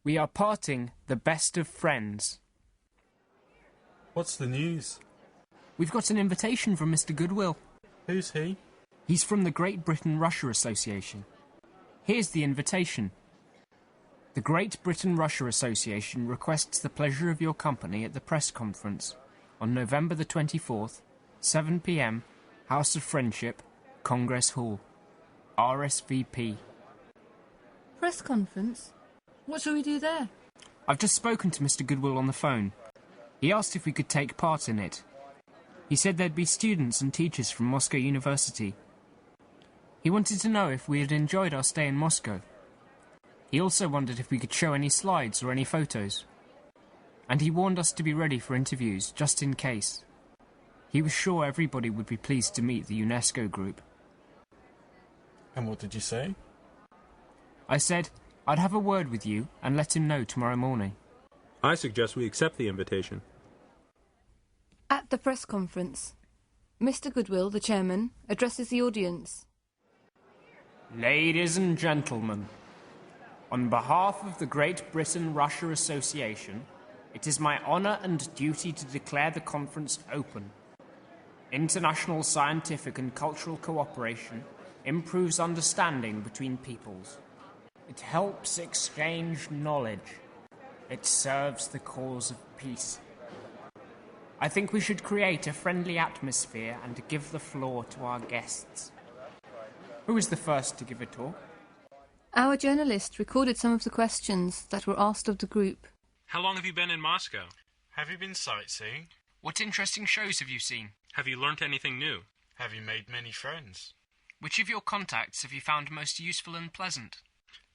We are parting the best of friends. What's the news? We've got an invitation from Mr. Goodwill. Who's he? He's from the Great Britain-Russia Association. Here's the invitation. The Great Britain-Russia Association requests the pleasure of your company at the press conference on November the 24th, 7 p.m, House of Friendship, Congress Hall. RSVP. Press conference? What shall we do there? I've just spoken to Mr. Goodwill on the phone. He asked if we could take part in it. He said there'd be students and teachers from Moscow University. He wanted to know if we had enjoyed our stay in Moscow. He also wondered if we could show any slides or any photos. And he warned us to be ready for interviews, just in case. He was sure everybody would be pleased to meet the UNESCO group. And what did you say? I said I'd have a word with you and let him know tomorrow morning. I suggest we accept the invitation. At the press conference, Mr. Goodwill, the chairman, addresses the audience. Ladies and gentlemen, on behalf of the Great Britain-Russia Association, it is my honour and duty to declare the conference open. International scientific and cultural cooperation improves understanding between peoples. It helps exchange knowledge. It serves the cause of peace. I think we should create a friendly atmosphere and give the floor to our guests. Who is the first to give a talk? Our journalist recorded some of the questions that were asked of the group. How long have you been in Moscow? Have you been sightseeing? What interesting shows have you seen? Have you learnt anything new? Have you made many friends? Which of your contacts have you found most useful and pleasant?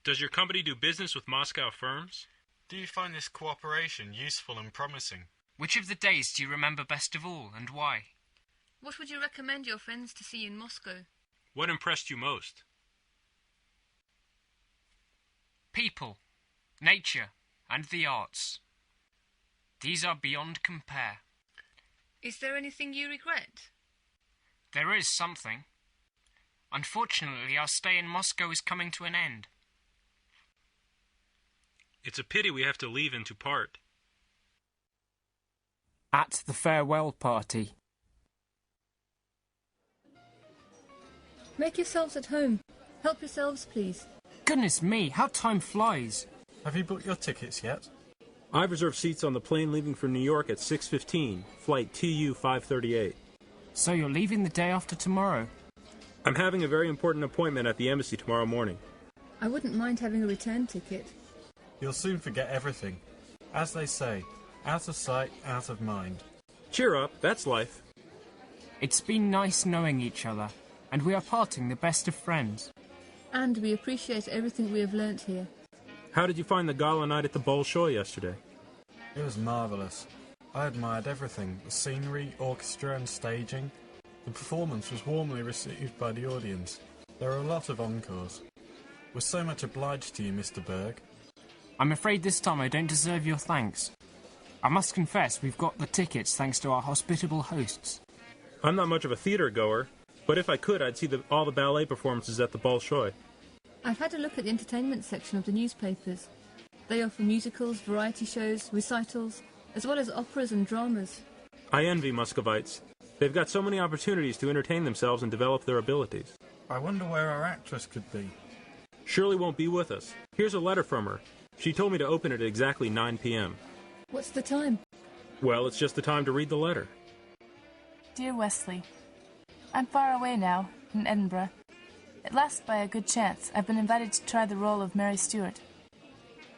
Does your company do business with Moscow firms? Do you find this cooperation useful and promising? Which of the days do you remember best of all, and why? What would you recommend your friends to see in Moscow? What impressed you most? People, nature, and the arts. These are beyond compare. Is there anything you regret? There is something. Unfortunately, our stay in Moscow is coming to an end. It's a pity we have to leave and to part. At the farewell party. Make yourselves at home. Help yourselves, please. Goodness me, how time flies. Have you booked your tickets yet? I've reserved seats on the plane leaving for New York at 6:15, flight TU 538. So you're leaving the day after tomorrow? I'm having a very important appointment at the embassy tomorrow morning. I wouldn't mind having a return ticket. You'll soon forget everything. As they say, out of sight, out of mind. Cheer up, that's life. It's been nice knowing each other, and we are parting the best of friends. And we appreciate everything we have learnt here. How did you find the gala night at the Bolshoi yesterday? It was marvellous. I admired everything, the scenery, orchestra and staging. The performance was warmly received by the audience. There were a lot of encores. We're so much obliged to you, Mr. Berg. I'm afraid this time I don't deserve your thanks. I must confess we've got the tickets thanks to our hospitable hosts. I'm not much of a theatre goer, but if I could, I'd see all the ballet performances at the Bolshoi. I've had a look at the entertainment section of the newspapers. They offer musicals, variety shows, recitals, as well as operas and dramas. I envy Muscovites. They've got so many opportunities to entertain themselves and develop their abilities. I wonder where our actress could be. Shirley won't be with us. Here's a letter from her. She told me to open it at exactly 9 p.m. What's the time? Well, it's just the time to read the letter. Dear Wesley, I'm far away now, in Edinburgh. At last, by a good chance, I've been invited to try the role of Mary Stuart.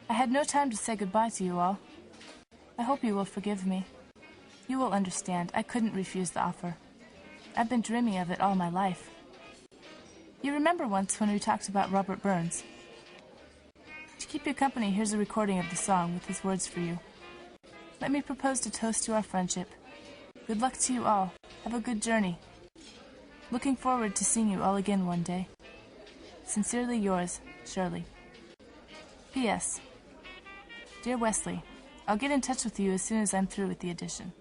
I had no time to say goodbye to you all. I hope you will forgive me. You will understand, I couldn't refuse the offer. I've been dreaming of it all my life. You remember once when we talked about Robert Burns? To keep you company, here's a recording of the song with his words for you. Let me propose to toast to our friendship. Good luck to you all. Have a good journey. Looking forward to seeing you all again one day. Sincerely yours, Shirley. P.S. Dear Wesley, I'll get in touch with you as soon as I'm through with the edition.